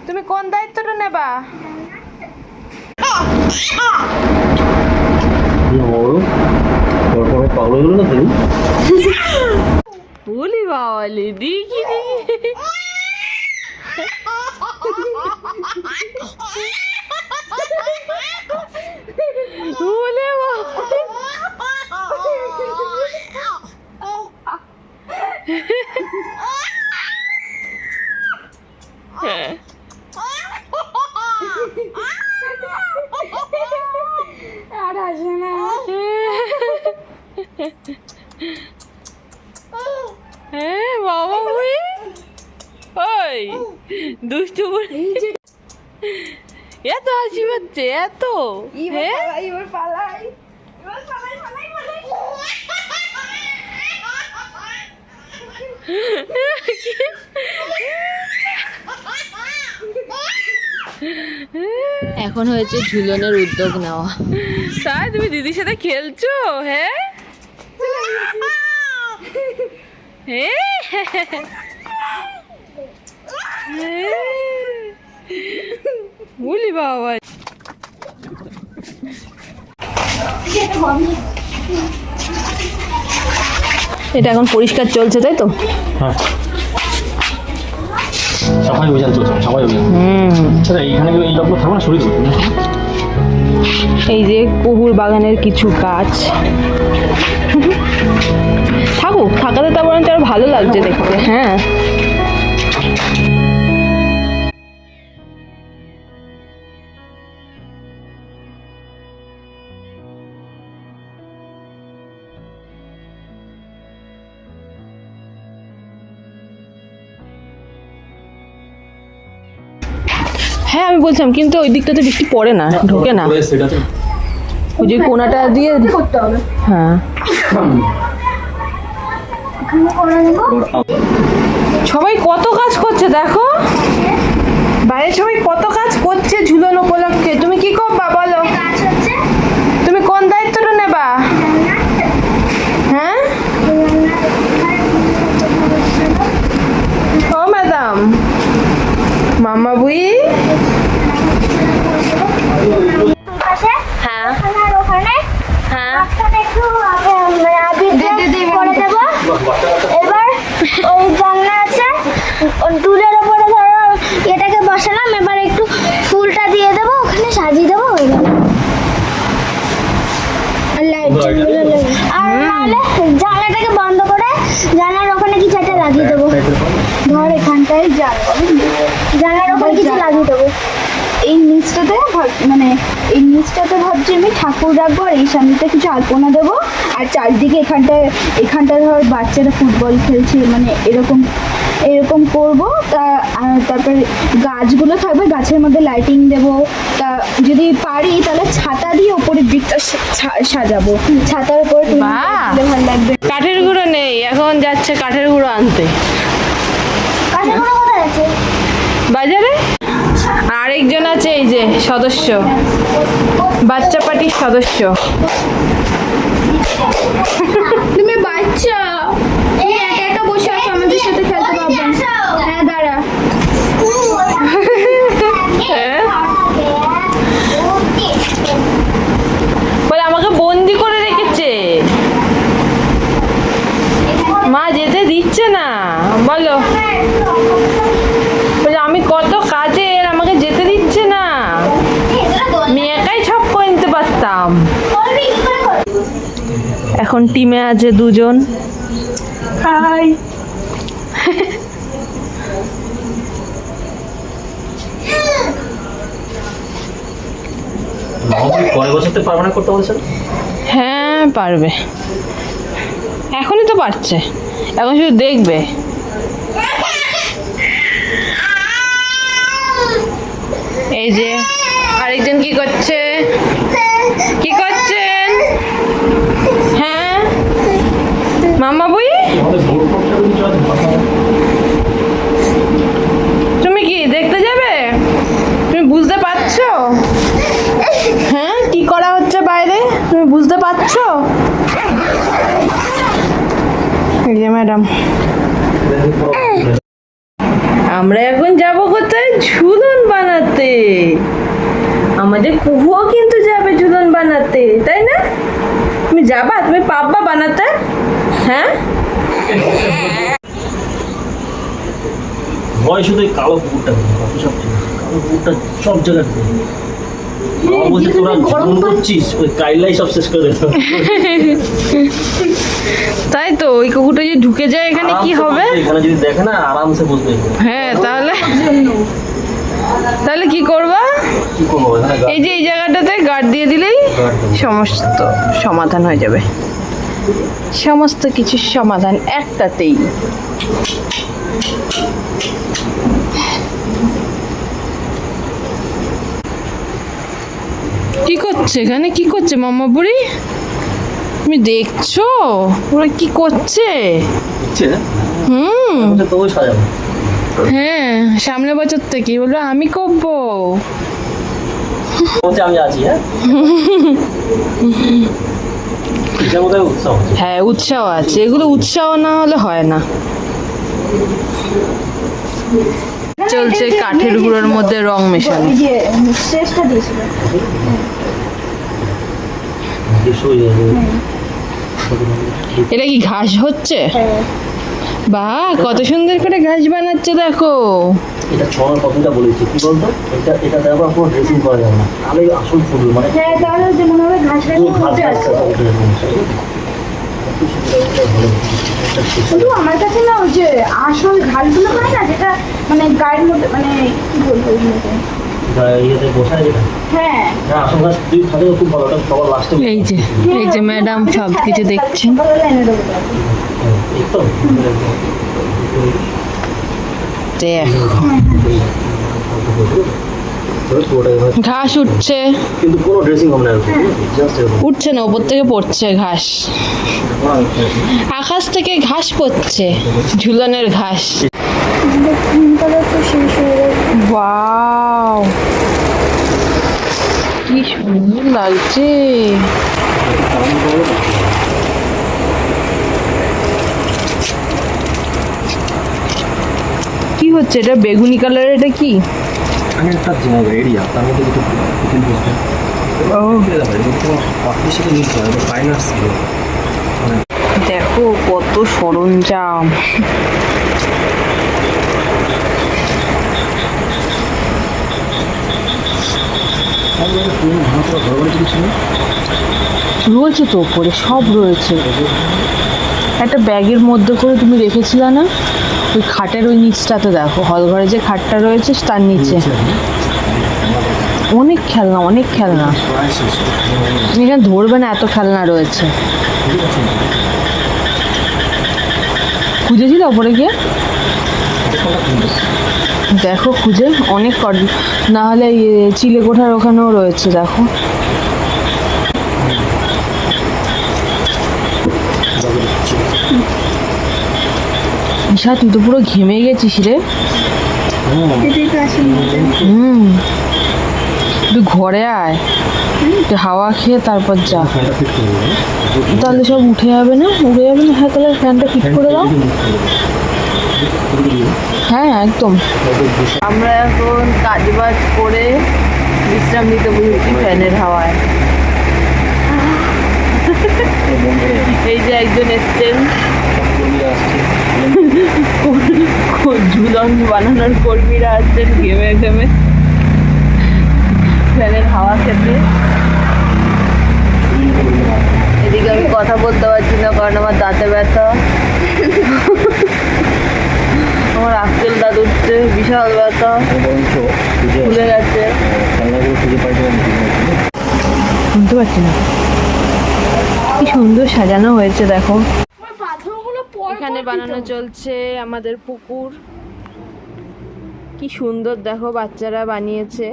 তুমি কোন দায়িত্বটা নেবা? বলি বাবালি দেখি দেখি বলে আর আসে না। হ্যাঁ বাবা ওই দুষ্টু এত হাসি পাচ্ছে এত। এবার পালাই এখন হয়েছে ঝুলনের উদ্যোগ নেওয়া। তাই তুমি দিদির সাথে খেলছো? হ্যাঁ বলি বাবা এটা এখন পরিষ্কার চলছে তাই তো? হ্যাঁ সাফাই অভিযান চলছে, সাফাই অভিযান। এইখানে এই লোকগুলো থাকবে না, শরীর এই যে কুকুর বাগানের কিছু গাছ থাকুক, থাকাতে তা বরঞ্চ আরো ভালো লাগছে দেখতে। হ্যাঁ হ্যাঁ আমি বলছিলাম কিন্তু ওই দিকটাতে বৃষ্টি পড়ে না, ঢোকে না, ওই যে কোনাটা দিয়ে করতে হবে। হ্যাঁ সবাই কত কাজ করছে দেখো, বাইরে সবাই কত কাজ করছে ঝুলন উপলক্ষে। তুমি কি করবা বলো? তুমি কোন দায়িত্বটা নেবা? হ্যাঁ ও ম্যাডাম মাম্মা বুই। হ্যাঁ এবার ওই জানলা আছে টুলের ওপরে ধরো এটাকে বসালাম, এবার একটু ফুলটা দিয়ে দেবো, ওখানে সাজিয়ে দেবো আর নাহলে জানলাটাকে বন্ধ করে জানলার ওখানে কিছু একটা লাগিয়ে দেবো। ধর এখানটায় জানলার ওখানে কিছু লাগিয়ে দেবো। এই নিচটাতে মানে এই নিচটাতে ভাবছি আমি ঠাকুর রাখবো, আর এই সামনেটা কিছু আলপনা দেবো, আর চারদিকে এখানটা ধর বাচ্চারা ফুটবল খেলছে, মানে এরকম করবো। তারপরে গাছগুলো থাকবে, গাছের মধ্যে লাইটিং দেবো। তা যদি পারি তাহলে ছাতা দিয়ে ওপরের দিকটা সাজাবো, ছাতার উপরে ভালো লাগবে। কাঠের গুঁড়ো নেই, এখন যাচ্ছে কাঠের গুঁড়ো আনতে বাজারে। আরেকজন আছে এই যে সদস্য, বাচ্চা পার্টির সদস্য। তুমি বাচ্চা একা একা বসে আছো, আমাদের সাথে খেলতে পারবে না। হ্যাঁ দাঁড়া, বলে আমাকে বন্দি করে রেখেছে, মা যেতে দিচ্ছে না। বলো আমি কত কাজের, আমাকে যেতে দিচ্ছে না, আমি একাই সব করে নিতে পারতাম। এখন টিমে আছে দুজন। হাই কয় বছরতে পারবে না করতে বলছেন? হ্যাঁ পারবে, এখনই তো পারছে, এখন শুধু দেখবে। এই যে আরেকজন কি করছে, কি করছেন? হ্যাঁ মাম্মা বুই, তুমি কি দেখতে যাবে? তুমি বুঝতে পারছো? দেখছো? এই যে ম্যাডাম, আমরা এখন যাব কোথায়? ঝুলন বানাতে। আমাদের কুহুও কিন্তু যাবে ঝুলন বানাতে, তাই না? তুমি যাবা? তুমি পাব্বা বানাতে? হ্যাঁ, ভয় শুধু ওই কালো কুকুরটা সব কালো কুকুরটা সব জায়গায় বলছে তোরা জীবন করছিস, ওই কাইলাই সব শেষ করে দেবে। তাই তো। ওই কুকুরটা যদি ঢুকে যায় এখানে কি হবে? এখানে যদি দেখে না আরামসে বসবে। হ্যাঁ, তাহলে তাহলে কি করবা? কি করবো এখানে এই যে এই জায়গাটাতে গার্ড দিয়ে দিলেই সমস্ত সমাধান হয়ে যাবে। সমস্ত কিছুর সমাধান একটাতেই। কি করছে এখানে? কি করছে মাম্মা বুড়ি? তুমি দেখছো ওরা কি করছে? ইচ্ছে হুম, তো ওই সাজাবো। হ্যাঁ, সামনে বছর থেকে বললো আমি করবো। বলছে আমি আছি। হ্যাঁ এটার মধ্যে উৎসাহ আছে। হ্যাঁ, উৎসাহ আছে। এগুলো উৎসাহ না হলে হয় না। চলছে কাঠের গুঁড়োর মধ্যে রং মেশানো। এই যে শেষটা দিয়েছিল। এটা কি ঘাস হচ্ছে? বাহ, কত সুন্দর করে ঘাস বানাচ্ছে দেখো। এটা ছড়ার কথাটা বলেছি, কি বলতো, এটা দেওয়ার পর কোনো ড্রেসিং করা যাবে না, তাহলে আসল ফুল মানে হ্যাঁ, তাহলে যেমন হবে ঘাস ঘাস পুরো ঘাস উঠে ঘাস আছে। উঠে যাবে। শুধু আমার কাছে না ওই যে আসল ঘাসগুলো হয় না, যেটা মানে গায়ের মধ্যে, মানে কি বলবো ওইগুলোকে? ইয়েতে বসায় যেটা, হ্যাঁ, হ্যাঁ আসল গাছ দুই থাকে খুব ভালো, ওটা সবার লাস্টে। এই যে ম্যাডাম সব কিছু দেখছেন। সকালবেলা এনে দেবো তাকে। একদম দেখো ঘাস উঠছে, কিন্তু কোনো ড্রেসিং হবে না, জাস্ট এরকম। উঠছে না, ওপর থেকে পড়ছে ঘাস। আকাশ থেকে ঘাস পড়ছে, ঝুলনের ঘাস। গ্রিন কালার তো শেষ হয়ে গেছে। ওয়াও, কি সুন্দর লাগছে। কি হচ্ছে এটা? বেগুনি কালারের, এটা কি? আমি একটা জায়গা এরিয়া, তার মধ্যে কিছু টিফিন পোস্টার ও, পাখির সাথে মিলতে হয়, ফাইন আর্টস ছিল। দেখো কত সরঞ্জাম। রয়েছে তো ওপরে, সব রয়েছে। একটা ব্যাগের মধ্যে করে তুমি রেখেছিলে না? ওই খাটের ওই নিচটাতে দেখো, হল ঘরে যে খাটটা রয়েছে তার নিচে অনেক খেলনা, অনেক খেলনা। এখানে ধরবে না, এত খেলনা রয়েছে। খুঁজেছিল ওপরে গিয়ে? দেখো খুঁজে, অনেক না হলে চিলে কোঠার ওখানেও রয়েছে, দেখো। ঈশা, তুই তো পুরো ঘেমে গেছিস রে। এটাই তো আসল মজা। তুই ঘরে আয়, তুই হাওয়া খেয়ে তারপর যা। তাহলে সব উঠে যাবে না? উঠে যাবে না? হ্যাঁ, তাহলে ফ্যানটা ফিট করে দাও। হ্যাঁ, একদম। আমরা এখন কাজ বাজ করে বিশ্রাম নিতে বসেছি ফ্যানের হাওয়ায়। এই যে একজন এসছেন ঝুলন বানানোর কর্মীরা, আসছেন ঘেমে ঘেমে ফ্যানের হাওয়া খেতে। এদিকে আমি কথা বলতে পারছি না, কারণ আমার দাঁতে ব্যথা। আমার আক্কেল দাঁত উঠছে, বিশাল ব্যথা, ফুলে গেছে। শুনতে পাচ্ছি না। কি সুন্দর সাজানো হয়েছে দেখো। এখানে বানানো চলছে আমাদের পুকুর। কি সুন্দর দেখো, বাচ্চারা বানিয়েছে।